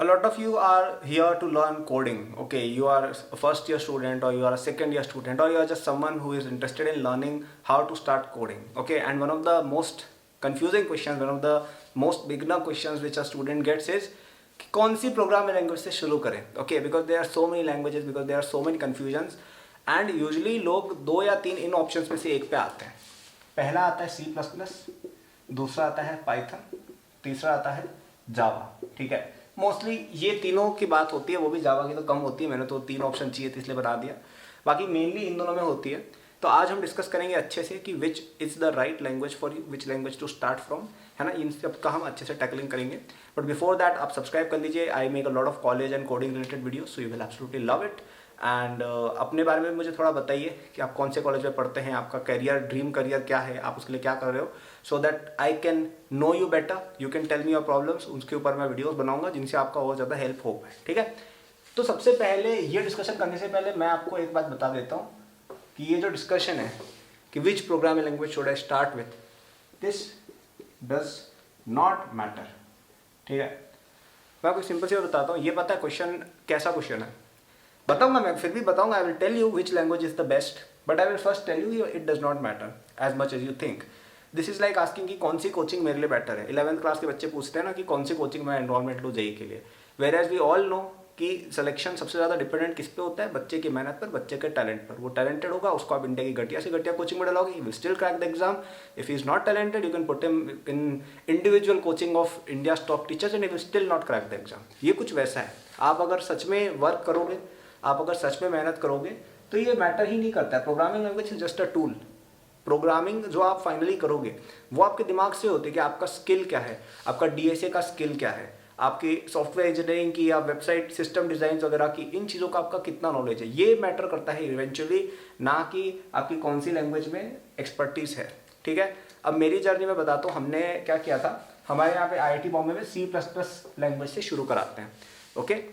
A lot of you are here to learn coding. Okay, you are a first year student, or you are a second year student, or you are just someone who is interested in learning how to start coding. Okay, and one of the most confusing questions, one of the most beginner questions which a student gets is कि कौन सी programming language से शुरू करें. Okay, because there are so many languages, because there are so many confusions, and usually लोग 2 या 3 इन options में से एक पे आते हैं. पहला आता है C++, दूसरा आता है पाइथन, तीसरा आता है जावा. ठीक है, मोस्टली ये तीनों की बात होती है, वो भी जावा की तो कम होती है. मैंने तो 3 ऑप्शन चाहिए थे इसलिए बता दिया, बाकी मेनली इन दोनों में होती है. तो आज हम डिस्कस करेंगे अच्छे से कि which is the right language for you, which language to start from, है ना. इन सब का हम अच्छे से टैकलिंग करेंगे. बट बिफोर दैट आप सब्सक्राइब कर लीजिए. I make a lot of college and coding related video, so you will absolutely love it. And अपने बारे में मुझे थोड़ा बताइए कि आप कौन से कॉलेज में पढ़ते हैं, आपका करियर, ड्रीम करियर क्या है, आप उसके लिए क्या कर रहे हो, so that I can know you better. You can tell me your problems. उसके ऊपर मैं वीडियोस बनाऊंगा जिनसे आपका और ज़्यादा हेल्प हो पाए. ठीक है, तो सबसे पहले ये डिस्कशन करने से पहले मैं आपको एक बात बता देता हूँ कि ये जो डिस्कशन है कि विच programming language should I start with, this does not matter. ठीक है, मैं आपको सिंपल से बताता हूँ. ये पता है क्वेश्चन कैसा क्वेश्चन है, बताऊंगा मैं, फिर भी बताऊंगा. I will tell you which language is the best, but I will first tell you it does not matter as much as you think. This is like asking कि कौन सी कोचिंग मेरे लिए बेटर है. 11th क्लास के बच्चे पूछते हैं ना कि कौन सी कोचिंग मैं एनरोलमेंट लूँ जेईई के लिए. Whereas we all know कि सिलेक्शन सबसे ज़्यादा डिपेंडेंट किस पे होता है, बच्चे की मेहनत पर, बच्चे के टैलेंट पर. वो टैलेंटेड होगा, उसको आप इंडिया की घटिया से घटिया कोचिंग में डालोगे, he will still crack the exam. If he is not talented, you can put him in individual coaching of India top teachers and he will still not crack the exam. ये कुछ वैसा है. आप अगर सच में work करोगे, आप अगर सच में मेहनत करोगे, तो ये मैटर ही नहीं करता है. Programming language is just a tool. Programming जो आप फाइनली करोगे वो आपके दिमाग से होती है कि आपका स्किल क्या है, आपका डीएसए का स्किल क्या है, आपकी सॉफ्टवेयर इंजीनियरिंग की या वेबसाइट सिस्टम डिज़ाइन वगैरह की, इन चीज़ों का आपका कितना नॉलेज है, ये मैटर करता है इवेंचुअली, ना कि आपकी कौन सी लैंग्वेज में एक्सपर्टीज है. ठीक है, अब मेरी जर्नी में बताता हूँ हमने क्या किया था. हमारे यहाँ पे आईआईटी बॉम्बे में C++ लैंग्वेज से शुरू कराते हैं. ओके,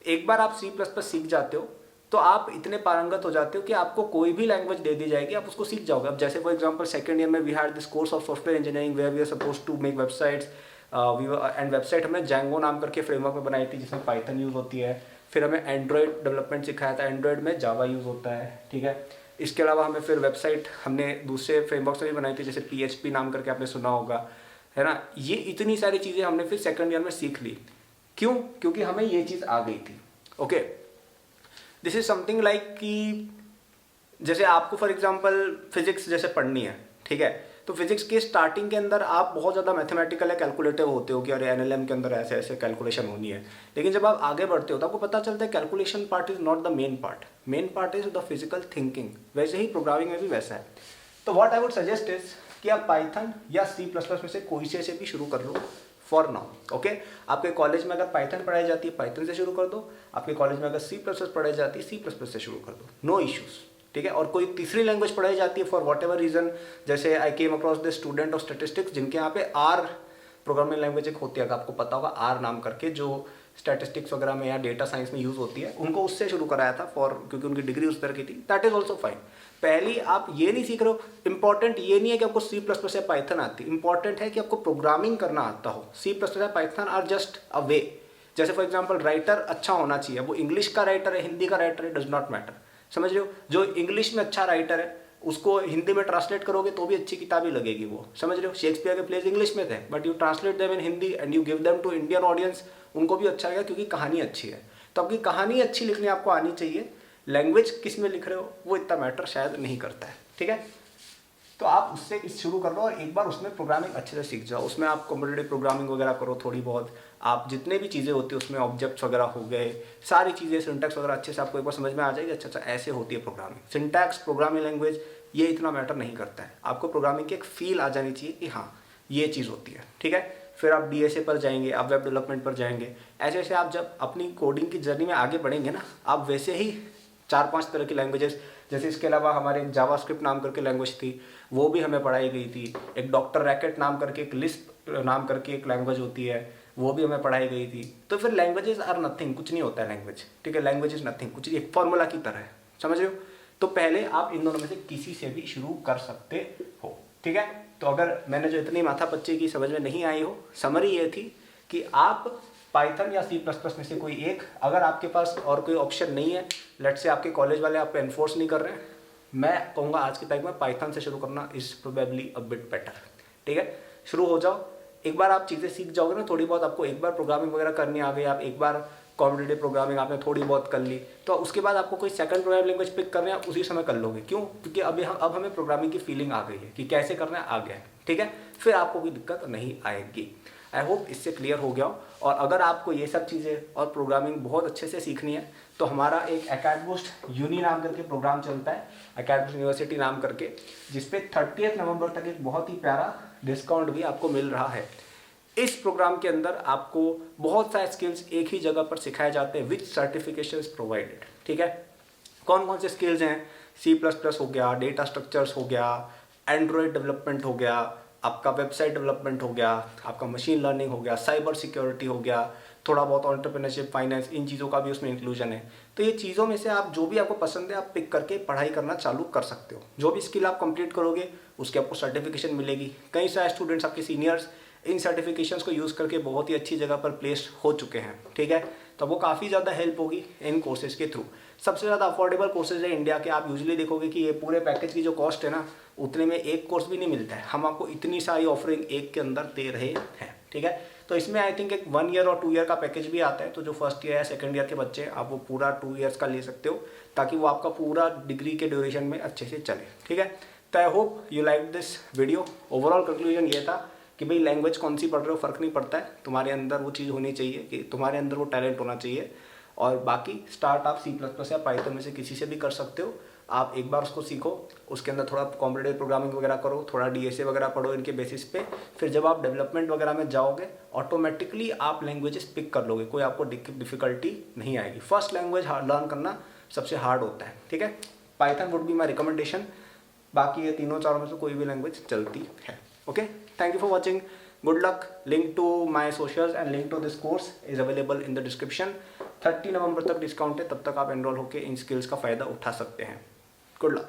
एक बार आप C++ सीख जाते हो तो आप इतने पारंगत हो जाते हो कि आपको कोई भी लैंग्वेज दे दी जाएगी, आप उसको सीख जाओगे. अब जैसे फॉर एग्जांपल सेकंड ईयर में we had this course of software engineering where we are suppose to make websites and website हमने जैंगो नाम करके फ्रेमवर्क में बनाई थी जिसमें पाइथन यूज़ होती है. फिर हमें एंड्रॉयड डेवलपमेंट सिखाया था, एंड्रॉयड में जावा यूज़ होता है. ठीक है, इसके अलावा हमें फिर वेबसाइट हमने दूसरे फ्रेमवर्क से भी बनाई थी, जैसे PHP नाम करके आपने सुना होगा, है ना. ये इतनी सारी चीज़ें हमने फिर सेकंड ईयर में सीख ली. क्यों? क्योंकि हमें ये चीज़ आ गई थी. Okay, this is something like कि जैसे आपको फॉर एग्जांपल फिजिक्स जैसे पढ़नी है. ठीक है, तो फिजिक्स के स्टार्टिंग के अंदर आप बहुत ज़्यादा मैथमेटिकल या कैलकुलेटिव होते हो कि अरे एनएलएम के अंदर ऐसे ऐसे कैलकुलेशन होनी है. लेकिन जब आप आगे बढ़ते हो तो आपको पता चलता है calculation part is not the main part, main part is the physical thinking. वैसे ही प्रोग्रामिंग में भी वैसा है. तो what I would suggest is कि आप पाइथन या C++ में से कोई से भी शुरू कर लो फॉर नाउ. ओके, आपके कॉलेज में अगर पाइथन पढ़ाई जाती है पाइथन से शुरू कर दो, आपके कॉलेज में अगर C++ पढ़ाई जाती है C++ से शुरू कर दो, नो इश्यूज. ठीक है, और कोई तीसरी लैंग्वेज पढ़ाई जाती है फॉर वॉट एवर रीजन, जैसे I came across the student of statistics जिनके यहाँ पे R प्रोग्रामिंग लैंग्वेज एक होती है, अगर आपको पता होगा R नाम करके, जो स्टैटिस्टिक्स वगैरह में या डेटा साइंस में यूज़ होती है, उनको उससे शुरू कराया था फॉर, क्योंकि उनकी डिग्री उस तरह की थी. That is also fine. पहली आप ये नहीं सीख रहे हो, इंपॉर्टेंट ये नहीं है कि आपको C++ या पाइथन आती, इंपॉर्टेंट है कि आपको प्रोग्रामिंग करना आता हो. C++ या पाइथन आर जस्ट अ वे. जैसे फॉर एग्जांपल राइटर अच्छा होना चाहिए, वो इंग्लिश का राइटर है, हिंदी का राइटर है, डज नॉट मैटर. समझ रहे हो, जो इंग्लिश में अच्छा राइटर है उसको हिंदी में ट्रांसलेट करोगे तो भी अच्छी किताब ही लगेगी वो. समझ रहे हो, शेक्सपियर के प्लेज इंग्लिश में थे but you translate them in Hindi and you give them to Indian audience, उनको भी अच्छा लगेगा क्योंकि कहानी अच्छी है. तो आपकी कहानी अच्छी लिखनी आपको आनी चाहिए. लैंग्वेज किस में लिख रहे हो वो इतना मैटर शायद नहीं करता है. ठीक है, तो आप उससे शुरू कर लो और एक बार उसमें प्रोग्रामिंग अच्छे से सीख जाओ. उसमें आप कॉम्पिटिटिव प्रोग्रामिंग वगैरह करो थोड़ी बहुत, आप जितने भी चीज़ें होती है उसमें ऑब्जेक्ट्स वगैरह हो गए, सारी चीज़ें, सिंटैक्स वगैरह अच्छे से आपको एक बार समझ में आ जाएगी. अच्छा ऐसे होती है प्रोग्रामिंग. सिंटैक्स, प्रोग्रामिंग लैंग्वेज, ये इतना मैटर नहीं करता है. आपको प्रोग्रामिंग की एक फील आ जानी चाहिए कि हाँ ये चीज़ होती है. ठीक है, फिर आप डीएसए पर जाएंगे, आप वेब डेवलपमेंट पर जाएंगे. ऐसे ऐसे आप जब अपनी कोडिंग की जर्नी में आगे बढ़ेंगे ना, आप वैसे ही 4-5 तरह की लैंग्वेजेस, जैसे इसके अलावा हमारे एक जावास्क्रिप्ट नाम करके लैंग्वेज थी, वो भी हमें पढ़ाई गई थी. एक डॉक्टर रैकेट नाम करके, एक लिस्प नाम करके एक लैंग्वेज होती है, वो भी हमें पढ़ाई गई थी. तो फिर लैंग्वेजेस आर नथिंग, कुछ नहीं होता है लैंग्वेज. ठीक है, लैंग्वेज इज नथिंग, कुछ एक फॉर्मूला की तरह है. समझ रहे हो, तो पहले आप इन दोनों में से किसी से भी शुरू कर सकते हो. ठीक है, तो अगर मैंने जो इतनी माथापच्ची की समझ में नहीं आई हो, समरी ये थी कि आप पाइथन या सी प्लस प्लस में से कोई एक। अगर आपके पास और कोई ऑप्शन नहीं है, लेट्स से आपके कॉलेज वाले आप पे एनफोर्स नहीं कर रहे हैं, मैं कहूँगा आज की तारीख में पाइथन से शुरू करना is probably a bit better. ठीक है, शुरू हो जाओ। एक बार आप चीज़ें सीख जाओगे ना थोड़ी बहुत, आपको एक बार प्रोग्रामिंग वगैरह करनी आ गई, आप एक बार कॉम्पिटेटिव प्रोग्रामिंग आपने थोड़ी बहुत कर ली, तो उसके बाद आपको कोई सेकंड प्रोग्रामिंग लैंग्वेज पिक करना है उसी समय कर लोगे। क्यों? क्योंकि अब हमें प्रोग्रामिंग की फीलिंग आ गई है कि कैसे करना है, आ गया है। ठीक है, फिर आपको कोई दिक्कत नहीं आएगी। आई होप इससे क्लियर हो गया हो। और अगर आपको ये सब चीज़ें और प्रोग्रामिंग बहुत अच्छे से सीखनी है तो हमारा एक एकेडबूस्ट यूनी नाम करके प्रोग्राम चलता है, एकेडबूस्ट यूनिवर्सिटी नाम करके, जिसपे 30 नवंबर तक एक बहुत ही प्यारा डिस्काउंट भी आपको मिल रहा है। इस प्रोग्राम के अंदर आपको बहुत सारे स्किल्स एक ही जगह पर सिखाए जाते हैं विथ सर्टिफिकेशन प्रोवाइडेड। ठीक है, कौन कौन से स्किल्स हैं? सी प्लस प्लस हो गया, डेटा स्ट्रक्चर्स हो गया, एंड्रॉयड डेवलपमेंट हो गया, आपका वेबसाइट डेवलपमेंट हो गया, आपका मशीन लर्निंग हो गया, साइबर सिक्योरिटी हो गया, थोड़ा बहुत एंटरप्रेन्योरशिप, फाइनेंस, इन चीज़ों का भी उसमें इंक्लूजन है। तो ये चीज़ों में से आप जो भी आपको पसंद है आप पिक करके पढ़ाई करना चालू कर सकते हो। जो भी स्किल आप कंप्लीट करोगे उसके आपको सर्टिफिकेशन मिलेगी। कई सारे स्टूडेंट्स, आपके सीनियर्स, इन सर्टिफिकेशंस को यूज़ करके बहुत ही अच्छी जगह पर प्लेस हो चुके हैं। ठीक है, तो वो काफ़ी ज़्यादा हेल्प होगी इन कोर्सेज़ के थ्रू। सबसे ज़्यादा अफोर्डेबल कोर्सेज है इंडिया के। आप यूजुअली देखोगे कि ये पूरे पैकेज की जो कॉस्ट है ना, उतने में एक कोर्स भी नहीं मिलता है। हम आपको इतनी सारी ऑफरिंग एक के अंदर दे रहे हैं। ठीक है, तो इसमें आई थिंक एक 1 ईयर और 2 ईयर का पैकेज भी आता है। तो जो फर्स्ट ईयर या सेकंड ईयर के बच्चे हैं, आप वो पूरा 2 ईयर्स का ले सकते हो, ताकि वो आपका पूरा डिग्री के ड्यूरेशन में अच्छे से चले। ठीक है, तो I hope you like this video. Overall conclusion ये था कि भाई लैंग्वेज कौन सी पढ़ रहे हो फ़र्क नहीं पड़ता है, तुम्हारे अंदर वो चीज़ होनी चाहिए कि तुम्हारे अंदर वो टैलेंट होना चाहिए। और बाकी स्टार्ट आप सी प्लस प्लस या पाइथन में से किसी से भी कर सकते हो। आप एक बार उसको सीखो, उसके अंदर थोड़ा कॉम्पिटेटिव प्रोग्रामिंग वगैरह करो, थोड़ा डीएसए वगैरह पढ़ो इनके बेसिस पे। फिर जब आप डेवलपमेंट वगैरह में जाओगे ऑटोमेटिकली आप लैंग्वेजेस पिक कर लोगे, कोई आपको डिफिकल्टी नहीं आएगी। फर्स्ट लैंग्वेज लर्न करना सबसे हार्ड होता है। ठीक है, Python would be my recommendation. बाकी ये तीनों चारों में से कोई भी लैंग्वेज चलती है। Okay, thank you for watching, good luck. Link to my socials and link to this course is available in the description. 30 नवंबर तक डिस्काउंट है, तब तक आप एनरोल होकर इन स्किल्स का फ़ायदा उठा सकते हैं। Good luck.